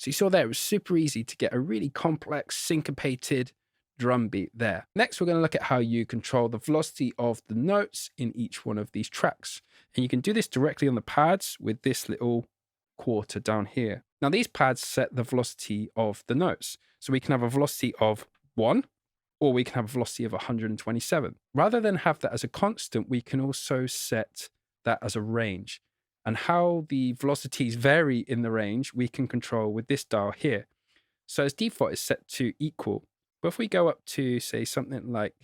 So you saw there, it was super easy to get a really complex syncopated drum beat there. Next, we're going to look at how you control the velocity of the notes in each one of these tracks. And you can do this directly on the pads with this little quarter down here. Now these pads set the velocity of the notes. So we can have a velocity of 1, or we can have a velocity of 127. Rather than have that as a constant, we can also set that as a range. And how the velocities vary in the range, we can control with this dial here. So as default, it's set to equal. But if we go up to, say, something like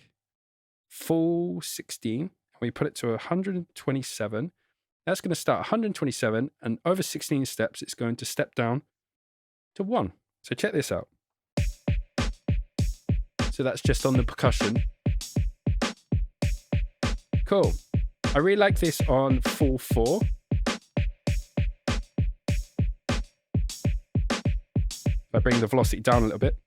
full 16, and we put it to 127, that's going to start 127, and over 16 steps, it's going to step down to 1. So check this out. So that's just on the percussion. Cool. I really like this on full 4. If I bring the velocity down a little bit.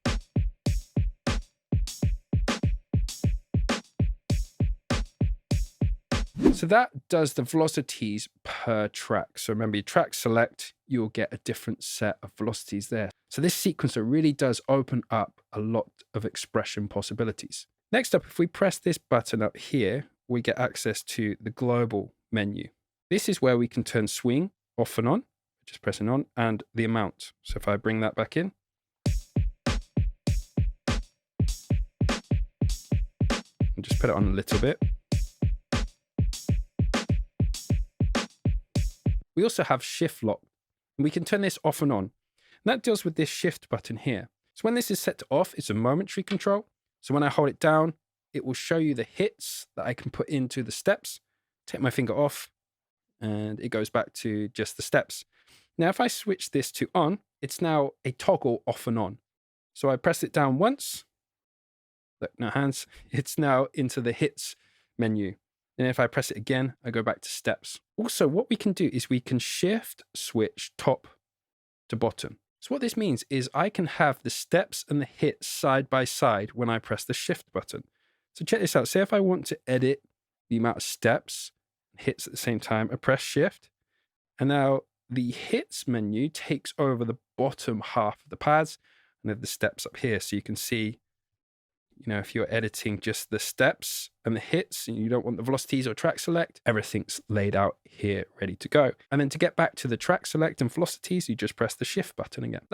So that does the velocities per track. So remember, your track select, you'll get a different set of velocities there. So this sequencer really does open up a lot of expression possibilities. Next up, if we press this button up here, we get access to the global menu. This is where we can turn swing off and on, just pressing on, and the amount. So if I bring that back in, and just put it on a little bit. We also have shift lock, and we can turn this off and on. And that deals with this shift button here. So when this is set to off, it's a momentary control. So when I hold it down, it will show you the hits that I can put into the steps. Take my finger off, and it goes back to just the steps. Now, if I switch this to on, it's now a toggle off and on. So I press it down once. Look, no hands. It's now into the hits menu. And if I press it again, I go back to steps. Also, what we can do is we can shift switch top to bottom. So what this means is I can have the steps and the hits side by side when I press the shift button. So check this out. Say if I want to edit the amount of steps and hits at the same time, I press shift. And now the hits menu takes over the bottom half of the pads and then the steps up here. So you can see, if you're editing just the steps and the hits and you don't want the velocities or track select, everything's laid out here ready to go. And then to get back to the track select and velocities, you just press the shift button again.